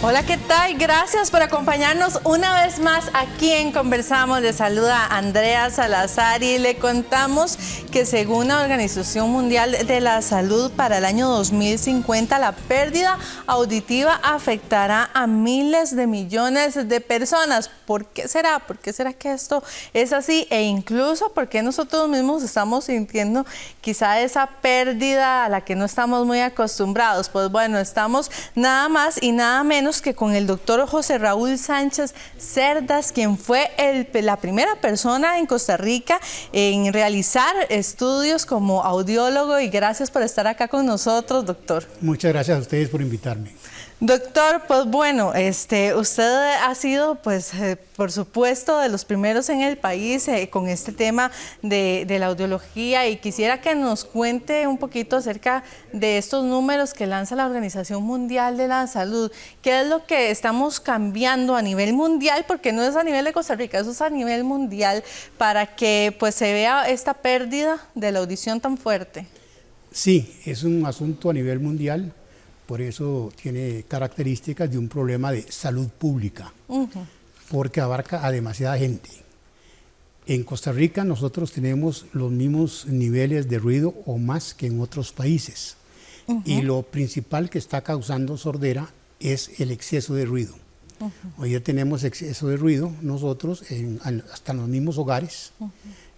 Hola, ¿qué tal? Gracias por acompañarnos una vez más aquí en Conversamos. Le saluda Andrea Salazar y le contamos que según la Organización Mundial de la Salud, para el año 2050 la pérdida auditiva afectará a miles de millones de personas. ¿Por qué será? ¿Por qué será que esto es así? E incluso, ¿por qué nosotros mismos estamos sintiendo quizá esa pérdida a la que no estamos muy acostumbrados? Pues bueno, estamos nada más y nada menos que con el doctor José Raúl Sánchez Cerdas, quien fue la primera persona en Costa Rica en realizar estudios como audiólogo, y gracias por estar acá con nosotros, doctor. Muchas gracias a ustedes por invitarme. Doctor, pues bueno, usted ha sido, pues, por supuesto, de los primeros en el país con este tema de la audiología, y quisiera que nos cuente un poquito acerca de estos números que lanza la Organización Mundial de la Salud. ¿Qué es lo que estamos cambiando a nivel mundial? Porque no es a nivel de Costa Rica, eso es a nivel mundial, para que pues se vea esta pérdida de la audición tan fuerte. Sí, es un asunto a nivel mundial. Por eso tiene características de un problema de salud pública, porque abarca a demasiada gente. En Costa Rica nosotros tenemos los mismos niveles de ruido o más que en otros países. Y lo principal que está causando sordera es el exceso de ruido. Hoy ya tenemos exceso de ruido nosotros hasta en los mismos hogares,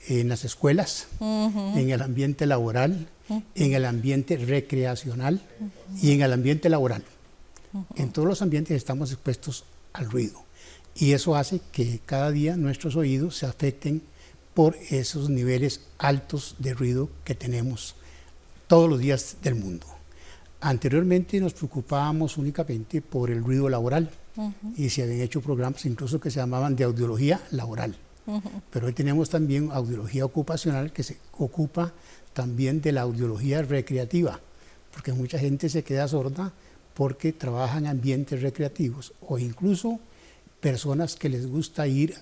en las escuelas, en el ambiente laboral, en el ambiente recreacional y en el ambiente laboral. En todos los ambientes estamos expuestos al ruido, y eso hace que cada día nuestros oídos se afecten por esos niveles altos de ruido que tenemos todos los días del mundo. Anteriormente nos preocupábamos únicamente por el ruido laboral, y se habían hecho programas incluso que se llamaban de audiología laboral. Pero hoy tenemos también audiología ocupacional, que se ocupa también de la audiología recreativa, porque mucha gente se queda sorda porque trabaja en ambientes recreativos, o incluso personas que les gusta ir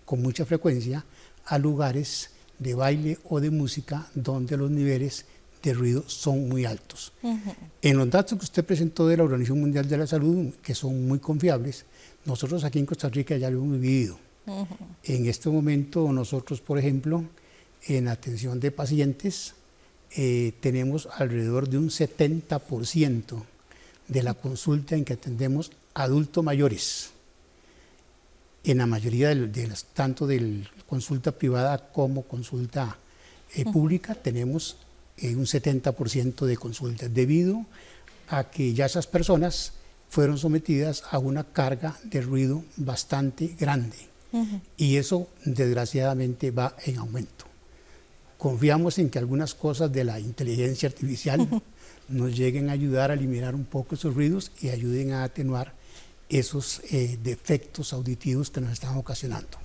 con mucha frecuencia a lugares de baile o de música donde los niveles de ruido son muy altos. En los datos que usted presentó de la Organización Mundial de la Salud, que son muy confiables, nosotros aquí en Costa Rica ya lo hemos vivido. En este momento nosotros, por ejemplo, en atención de pacientes, tenemos alrededor de un 70% de la consulta en que atendemos adultos mayores. En la mayoría tanto de consulta privada como consulta pública, tenemos un 70% de consultas, debido a que ya esas personas fueron sometidas a una carga de ruido bastante grande. Y eso desgraciadamente va en aumento. Confiamos en que algunas cosas de la inteligencia artificial nos lleguen a ayudar a eliminar un poco esos ruidos y ayuden a atenuar esos defectos auditivos que nos están ocasionando.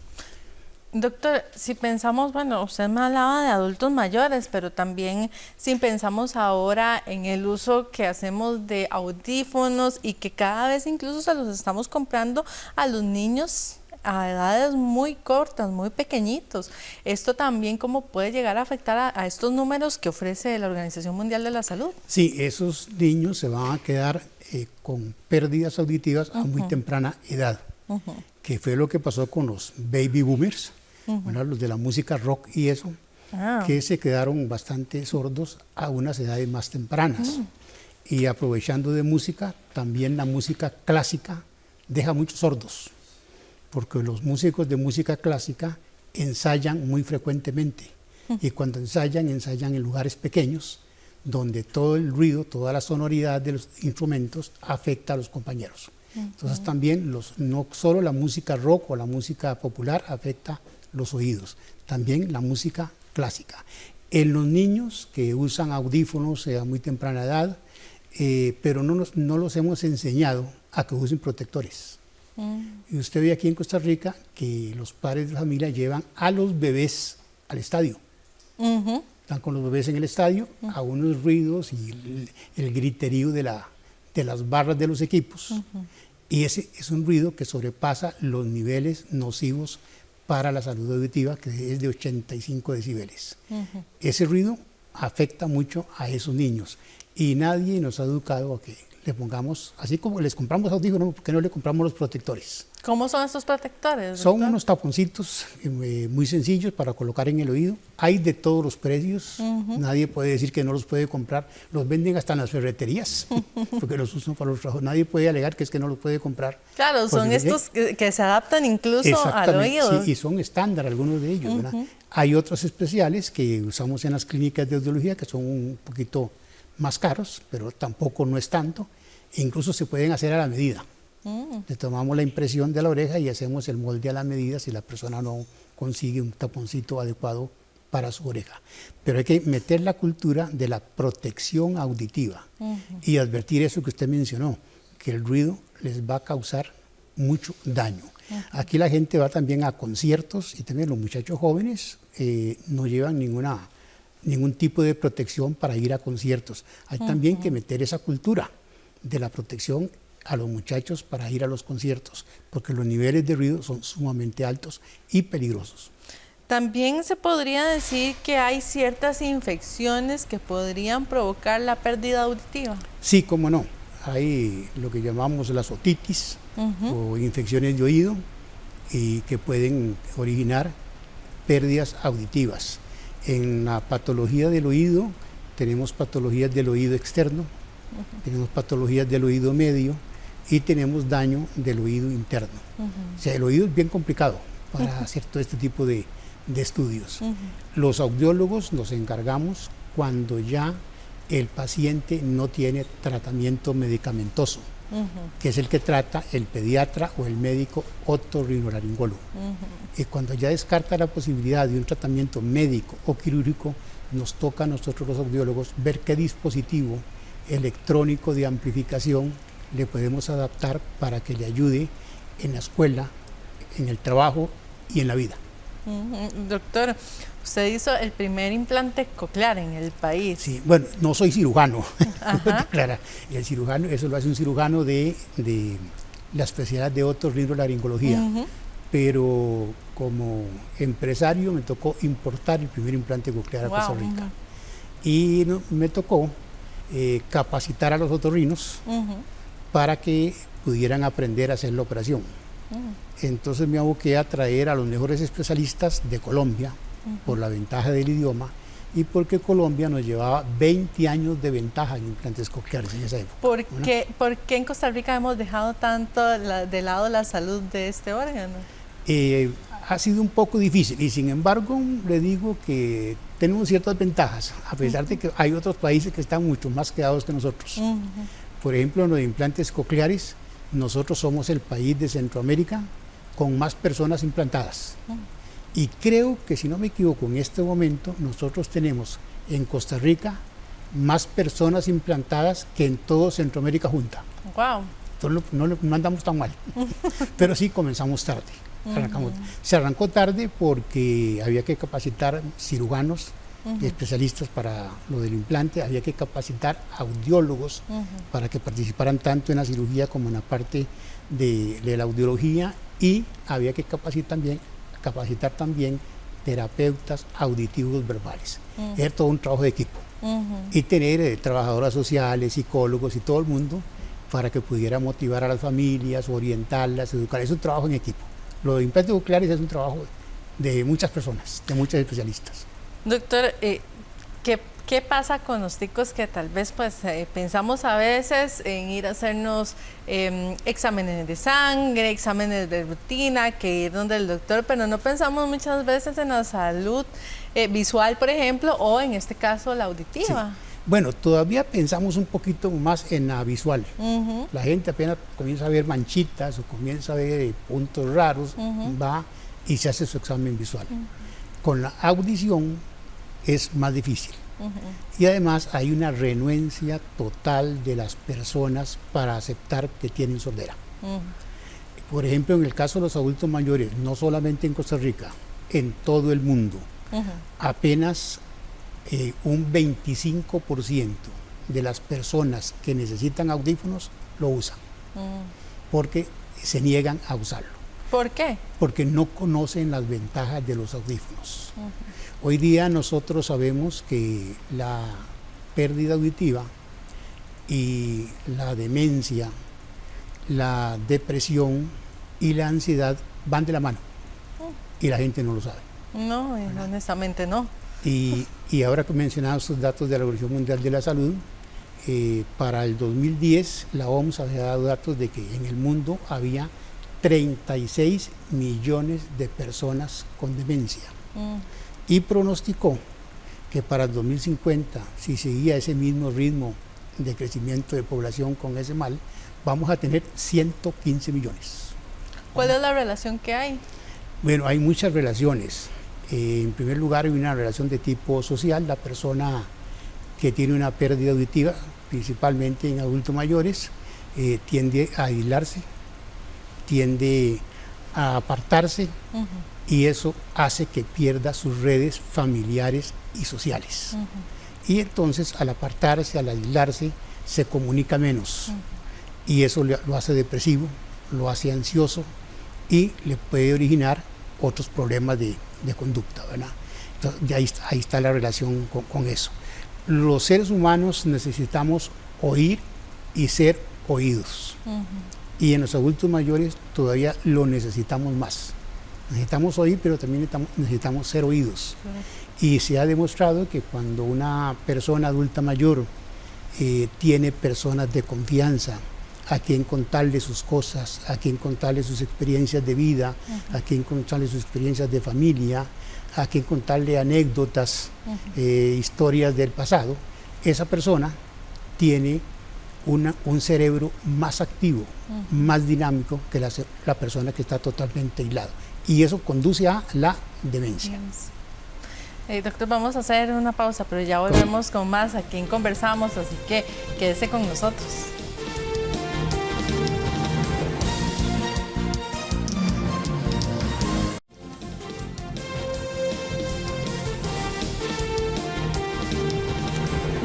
Doctor, si pensamos, bueno, usted me hablaba de adultos mayores, pero también si pensamos ahora en el uso que hacemos de audífonos, y que cada vez incluso se los estamos comprando a los niños a edades muy cortas, muy pequeñitos. Esto también, ¿cómo puede llegar a afectar a estos números que ofrece la Organización Mundial de la Salud? Sí, esos niños se van a quedar con pérdidas auditivas a muy temprana edad, que fue lo que pasó con los baby boomers, bueno, los de la música rock y eso, que se quedaron bastante sordos a unas edades más tempranas. Y aprovechando de música, también la música clásica deja muchos sordos, porque los músicos de música clásica ensayan muy frecuentemente, y cuando ensayan en lugares pequeños, donde todo el ruido, toda la sonoridad de los instrumentos afecta a los compañeros. Entonces también no solo la música rock o la música popular afecta los oídos, también la música clásica. En los niños que usan audífonos a muy temprana edad, pero no los hemos enseñado a que usen protectores. Y usted ve aquí en Costa Rica que los padres de familia llevan a los bebés al estadio. Están con los bebés en el estadio, a unos ruidos y el griterío de las barras de los equipos. Y ese es un ruido que sobrepasa los niveles nocivos para la salud auditiva, que es de 85 decibeles. Ese ruido afecta mucho a esos niños, y nadie nos ha educado a que le pongamos, así como les compramos audífonos, ¿por qué no le compramos los protectores? ¿Cómo son estos protectores, Son doctor? unos taponcitos muy sencillos para colocar en el oído. Hay de todos los precios, nadie puede decir que no los puede comprar. Los venden hasta en las ferreterías, porque los usan para los trabajos. Nadie puede alegar que es que no los puede comprar. Claro, son estos que se adaptan incluso al oído. Sí, y son estándar algunos de ellos, ¿verdad? Hay otros especiales que usamos en las clínicas de audiología que son un poquito más caros, pero tampoco no es tanto. E incluso se pueden hacer a la medida. Le tomamos la impresión de la oreja y hacemos el molde a la medida si la persona no consigue un taponcito adecuado para su oreja. Pero hay que meter la cultura de la protección auditiva y advertir eso que usted mencionó, que el ruido les va a causar mucho daño. Aquí la gente va también a conciertos y también los muchachos jóvenes no llevan ningún tipo de protección para ir a conciertos. Hay también que meter esa cultura de la protección a los muchachos para ir a los conciertos, porque los niveles de ruido son sumamente altos y peligrosos. También se podría decir que hay ciertas infecciones que podrían provocar la pérdida auditiva. Sí, cómo no. Hay lo que llamamos las otitis o infecciones de oído y que pueden originar pérdidas auditivas. En la patología del oído tenemos patologías del oído externo, tenemos patologías del oído medio y tenemos daño del oído interno. O sea, el oído es bien complicado para hacer todo este tipo de estudios. Los audiólogos nos encargamos cuando ya el paciente no tiene tratamiento medicamentoso, que es el que trata el pediatra o el médico otorrinolaringólogo. Y cuando ya descarta la posibilidad de un tratamiento médico o quirúrgico, nos toca a nosotros los audiólogos ver qué dispositivo electrónico de amplificación le podemos adaptar para que le ayude en la escuela, en el trabajo y en la vida. Doctor, usted hizo el primer implante coclear en el país. Sí, bueno, no soy cirujano, Clara. El cirujano, eso lo hace un cirujano de la especialidad de otorrinolaringología, pero como empresario me tocó importar el primer implante coclear a Costa Rica. Y me tocó capacitar a los otorrinos para que pudieran aprender a hacer la operación. Entonces me aboqué a traer a los mejores especialistas de Colombia por la ventaja del idioma y porque Colombia nos llevaba 20 años de ventaja en implantes cocleares en esa época. ¿Por qué en Costa Rica hemos dejado tanto de lado la salud de este órgano? Ha sido un poco difícil y sin embargo le digo que tenemos ciertas ventajas, a pesar de que hay otros países que están mucho más quedados que nosotros. Por ejemplo, en los implantes cocleares, nosotros somos el país de Centroamérica con más personas implantadas. Y creo que, si no me equivoco, en este momento nosotros tenemos en Costa Rica más personas implantadas que en todo Centroamérica junta. ¡Wow! Entonces no andamos tan mal, pero sí comenzamos tarde. Se arrancó tarde porque había que capacitar cirujanos y especialistas para lo del implante, había que capacitar audiólogos para que participaran tanto en la cirugía como en la parte de la audiología, y había que capacitar también terapeutas auditivos verbales. Era todo un trabajo de equipo. Y tener trabajadoras sociales, psicólogos y todo el mundo para que pudiera motivar a las familias, orientarlas, educar. Es un trabajo en equipo. Lo de implantes cocleares es un trabajo de muchas personas, de muchos especialistas. Doctor, ¿qué pasa con los ticos que tal vez pensamos a veces en ir a hacernos exámenes de sangre, exámenes de rutina, que ir donde el doctor, pero no pensamos muchas veces en la salud visual, por ejemplo, o en este caso la auditiva? Sí. Bueno, todavía pensamos un poquito más en la visual. La gente apenas comienza a ver manchitas o comienza a ver puntos raros, va y se hace su examen visual. Con la audición es más difícil. Y además hay una renuencia total de las personas para aceptar que tienen sordera. Por ejemplo, en el caso de los adultos mayores, no solamente en Costa Rica, en todo el mundo, apenas un 25% de las personas que necesitan audífonos lo usan, porque se niegan a usarlo. ¿Por qué? Porque no conocen las ventajas de los audífonos. Hoy día nosotros sabemos que la pérdida auditiva y la demencia, la depresión y la ansiedad van de la mano y la gente no lo sabe. No, honestamente no. Y ahora que mencionaba estos datos de la Organización Mundial de la Salud, para el 2010 la OMS había dado datos de que en el mundo había 36 millones de personas con demencia y pronosticó que para el 2050, si seguía ese mismo ritmo de crecimiento de población con ese mal, vamos a tener 115 millones. ¿Cuál es la relación que hay? Bueno, hay muchas relaciones. En primer lugar, hay una relación de tipo social. La persona que tiene una pérdida auditiva, principalmente en adultos mayores, tiende a aislarse, tiende a apartarse, y eso hace que pierda sus redes familiares y sociales. Y entonces, al apartarse, al aislarse, se comunica menos. Y eso lo hace depresivo, lo hace ansioso y le puede originar otros problemas de conducta, ¿verdad? Entonces, ahí está la relación con eso. Los seres humanos necesitamos oír y ser oídos. Y en los adultos mayores todavía lo necesitamos más. Necesitamos oír, pero también necesitamos ser oídos. Y se ha demostrado que cuando una persona adulta mayor tiene personas de confianza, a quien contarle sus cosas, a quien contarle sus experiencias de vida, a quien contarle sus experiencias de familia, a quien contarle anécdotas, historias del pasado, esa persona tiene un cerebro más activo, más dinámico que la persona que está totalmente aislado. Y eso conduce a la demencia. Doctor, vamos a hacer una pausa, pero ya volvemos con más aquí en Conversamos, así que quédese con nosotros.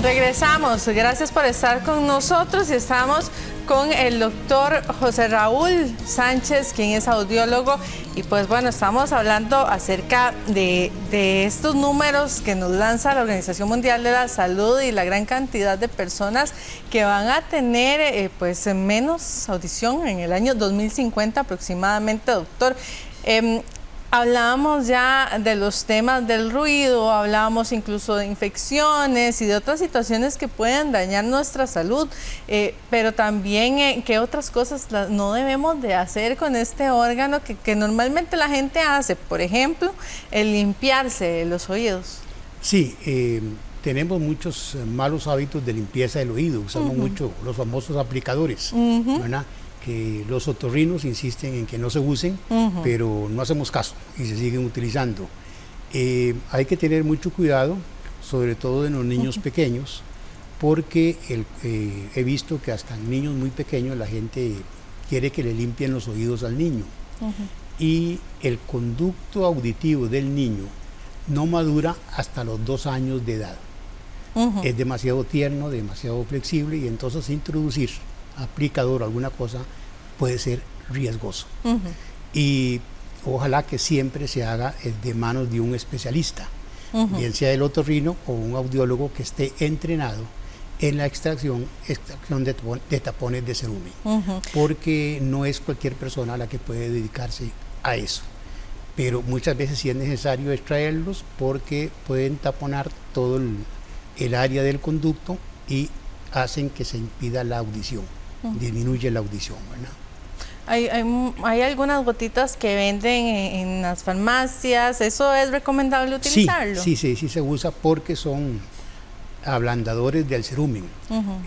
Regresamos, gracias por estar con nosotros y estamos con el doctor José Raúl Sánchez, quien es audiólogo, y pues bueno, estamos hablando acerca de estos números que nos lanza la Organización Mundial de la Salud y la gran cantidad de personas que van a tener pues menos audición en el año 2050 aproximadamente, doctor. Hablábamos ya de los temas del ruido, hablábamos incluso de infecciones y de otras situaciones que pueden dañar nuestra salud, pero también qué otras cosas no debemos de hacer con este órgano que normalmente la gente hace, por ejemplo, el limpiarse los oídos. Sí, tenemos muchos malos hábitos de limpieza del oído, usamos mucho los famosos aplicadores, ¿verdad? Que los otorrinos insisten en que no se usen, pero no hacemos caso y se siguen utilizando. Hay que tener mucho cuidado, sobre todo en los niños pequeños, porque he visto que hasta en niños muy pequeños la gente quiere que le limpien los oídos al niño. Y el conducto auditivo del niño no madura hasta los 2 años de edad. Es demasiado tierno, demasiado flexible, y entonces introducir aplicador o alguna cosa puede ser riesgoso. Y ojalá que siempre se haga de manos de un especialista, bien sea el otorrino o un audiólogo que esté entrenado en la extracción de tapones de cerumen, porque no es cualquier persona la que puede dedicarse a eso. Pero muchas veces sí es necesario extraerlos porque pueden taponar todo el área del conducto y hacen que se impida la audición, disminuye la audición, ¿verdad? Hay algunas gotitas que venden en las farmacias, ¿eso es recomendable utilizarlo? Sí se usa porque son ablandadores del cerumen.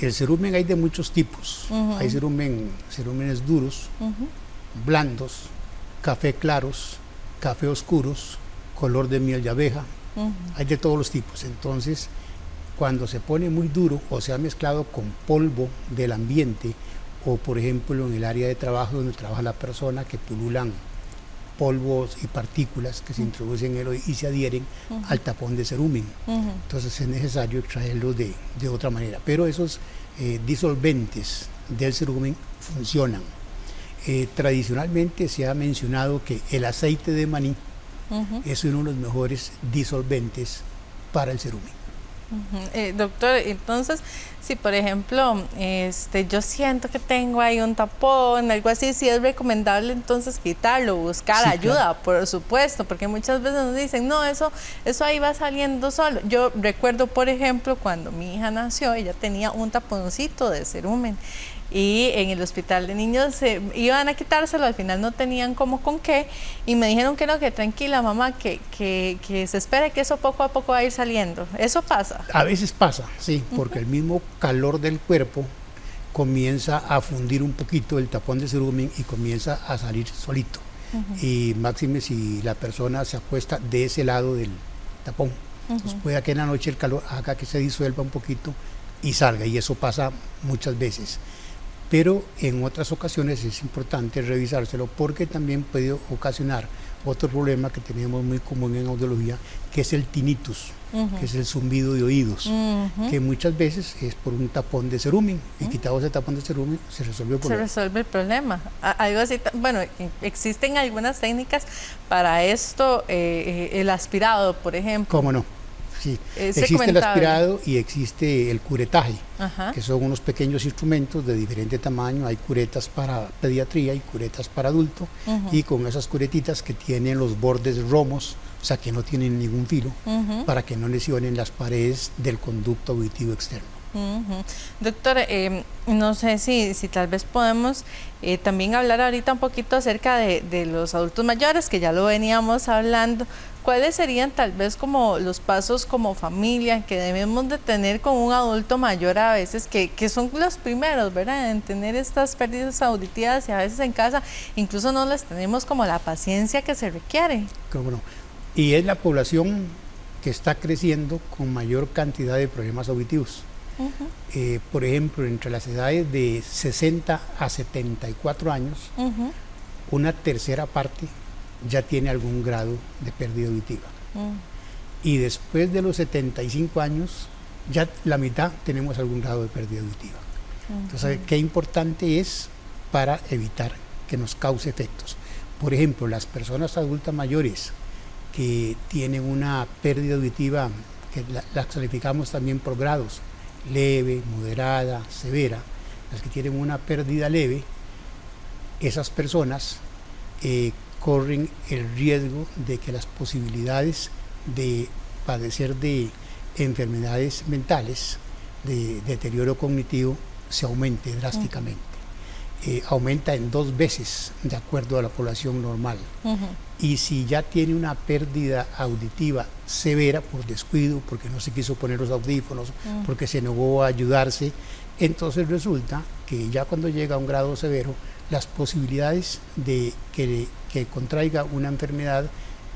El cerumen hay de muchos tipos, hay cerúmenes duros, blandos, café claros, café oscuros, color de miel de abeja, hay de todos los tipos. Entonces, cuando se pone muy duro o se ha mezclado con polvo del ambiente, o por ejemplo en el área de trabajo donde trabaja la persona, que pululan polvos y partículas que se introducen en el oído y se adhieren al tapón de cerumen. Entonces es necesario extraerlos de otra manera. Pero esos disolventes del cerumen funcionan. Tradicionalmente se ha mencionado que el aceite de maní es uno de los mejores disolventes para el cerumen. Doctor, entonces, si por ejemplo, yo siento que tengo ahí un tapón, algo así, sí es recomendable entonces quitarlo, buscar ayuda, claro, por supuesto, porque muchas veces nos dicen, no, eso ahí va saliendo solo. Yo recuerdo, por ejemplo, cuando mi hija nació, ella tenía un taponcito de cerumen, y en el hospital de niños iban a quitárselo, al final no tenían como con qué, y me dijeron que no, que tranquila mamá, que se espera que eso poco a poco va a ir saliendo. ¿Eso pasa? A veces pasa, sí, porque el mismo calor del cuerpo comienza a fundir un poquito el tapón de cerumen y comienza a salir solito. Y máxime si la persona se acuesta de ese lado del tapón. Entonces puede que en la noche el calor haga que se disuelva un poquito y salga, y eso pasa muchas veces. Pero en otras ocasiones es importante revisárselo porque también puede ocasionar otro problema que tenemos muy común en audiología, que es el tinnitus, que es el zumbido de oídos, que muchas veces es por un tapón de cerumen, y quitado ese tapón de cerumen se resuelve el problema. Se resuelve el problema. Algo así, bueno, existen algunas técnicas para esto, el aspirado, por ejemplo. ¿Cómo no? Sí, existe el aspirado y existe el curetaje, que son unos pequeños instrumentos de diferente tamaño. Hay curetas para pediatría y curetas para adulto, y con esas curetitas que tienen los bordes romos, o sea que no tienen ningún filo, para que no lesionen las paredes del conducto auditivo externo. Doctor, no sé si tal vez podemos también hablar ahorita un poquito acerca de los adultos mayores, que ya lo veníamos hablando. ¿Cuáles serían tal vez como los pasos como familia que debemos de tener con un adulto mayor a veces, que son los primeros, ¿verdad?, en tener estas pérdidas auditivas, y a veces en casa incluso no les tenemos como la paciencia que se requiere? ¿Cómo no? Y es la población que está creciendo con mayor cantidad de problemas auditivos. Por ejemplo, entre las edades de 60 a 74 años, una tercera parte ya tiene algún grado de pérdida auditiva. Y después de los 75 años, ya la mitad tenemos algún grado de pérdida auditiva. Entonces, qué importante es para evitar que nos cause efectos. Por ejemplo, las personas adultas mayores que tienen una pérdida auditiva, que las calificamos también por grados, leve, moderada, severa, las que tienen una pérdida leve, esas personas corren el riesgo de que las posibilidades de padecer de enfermedades mentales, de deterioro cognitivo, se aumente drásticamente. Aumenta en 2 veces de acuerdo a la población normal. Y si ya tiene una pérdida auditiva severa por descuido, porque no se quiso poner los audífonos, porque se negó a ayudarse, entonces resulta que ya cuando llega a un grado severo, las posibilidades de que contraiga una enfermedad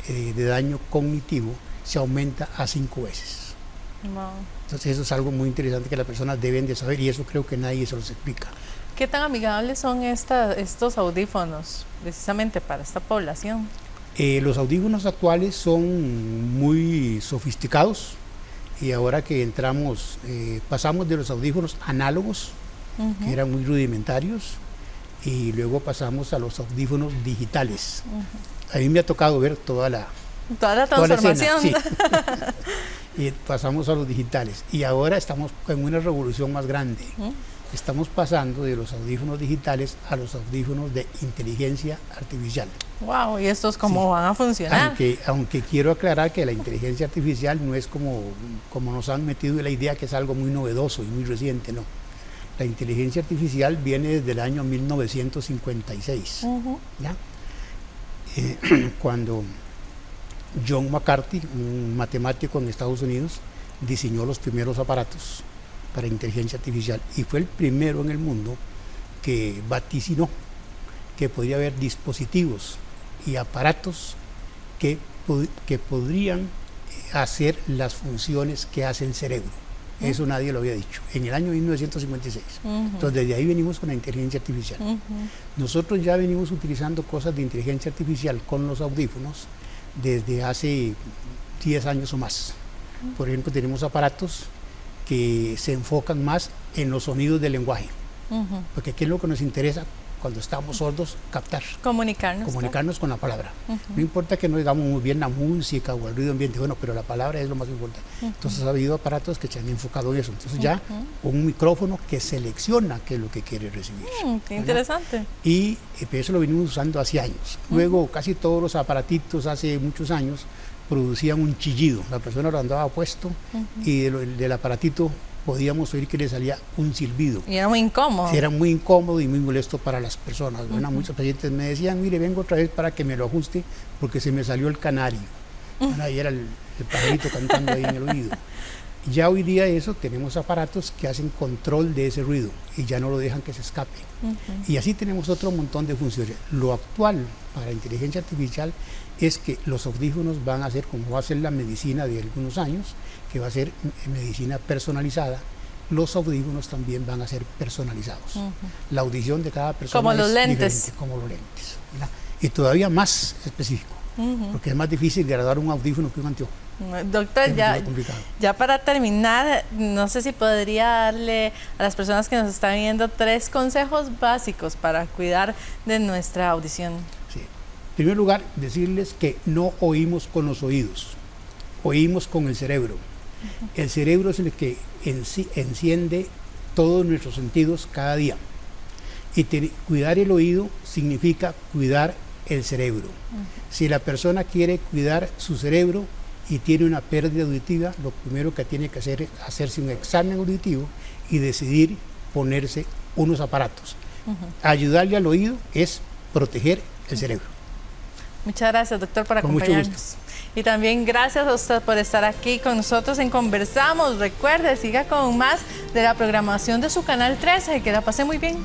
de daño cognitivo se aumenta a 5 veces. Entonces eso es algo muy interesante que las personas deben de saber, y eso creo que nadie se los explica. ¿Qué tan amigables son estos audífonos precisamente para esta población? Los audífonos actuales son muy sofisticados, y ahora que entramos, pasamos de los audífonos análogos, que eran muy rudimentarios, y luego pasamos a los audífonos digitales. A mí me ha tocado ver toda la transformación. Escena, sí. Y pasamos a los digitales, y ahora estamos en una revolución más grande. Estamos pasando de los audífonos digitales a los audífonos de inteligencia artificial. Wow, ¿y estos cómo van a funcionar? Aunque quiero aclarar que la inteligencia artificial no es como nos han metido en la idea, que es algo muy novedoso y muy reciente, no. La inteligencia artificial viene desde el año 1956, ¿ya? Cuando John McCarthy, un matemático en Estados Unidos, diseñó los primeros aparatos para inteligencia artificial, y fue el primero en el mundo que vaticinó que podría haber dispositivos y aparatos que podrían hacer las funciones que hace el cerebro. Eso nadie lo había dicho, en el año 1956. Entonces desde ahí venimos con la inteligencia artificial. Nosotros ya venimos utilizando cosas de inteligencia artificial con los audífonos desde hace 10 años o más. Por ejemplo, tenemos aparatos que se enfocan más en los sonidos del lenguaje, porque ¿qué es lo que nos interesa cuando estamos sordos, captar. Comunicarnos con la palabra. No importa que no digamos muy bien la música o el ruido ambiente, bueno, pero la palabra es lo más importante. Entonces ha habido aparatos que se han enfocado en eso. Entonces ya un micrófono que selecciona qué es lo que quiere recibir. Qué interesante. Y eso lo venimos usando hace años. Luego casi todos los aparatitos hace muchos años producían un chillido. La persona lo andaba puesto y del aparatito podíamos oír que le salía un silbido. Y era muy incómodo. Era muy incómodo y muy molesto para las personas. Muchos pacientes me decían, mire, vengo otra vez para que me lo ajuste porque se me salió el canario. Ahí era el pajarito cantando ahí en el oído. Ya hoy día tenemos aparatos que hacen control de ese ruido y ya no lo dejan que se escape. Y así tenemos otro montón de funciones. Lo actual para inteligencia artificial es que los audífonos van a ser, como va a ser la medicina de algunos años, que va a ser medicina personalizada. Los audífonos también van a ser personalizados. La audición de cada persona como los lentes. Diferente, como los lentes, ¿verdad? Y todavía más específico, porque es más difícil graduar un audífono que un anteojo. Doctor, ya para terminar, no sé si podría darle a las personas que nos están viendo 3 consejos básicos para cuidar de nuestra audición. Sí. En primer lugar, decirles que no oímos con los oídos, oímos con el cerebro. El cerebro es el que enciende todos nuestros sentidos cada día. Y cuidar el oído significa cuidar el cerebro. Si la persona quiere cuidar su cerebro y tiene una pérdida auditiva, lo primero que tiene que hacer es hacerse un examen auditivo y decidir ponerse unos aparatos. Ayudarle al oído es proteger el cerebro. Muchas gracias, doctor, por acompañarnos. Y también gracias a usted por estar aquí con nosotros en Conversamos. Recuerde, siga con más de la programación de su Canal 13. Que la pase muy bien.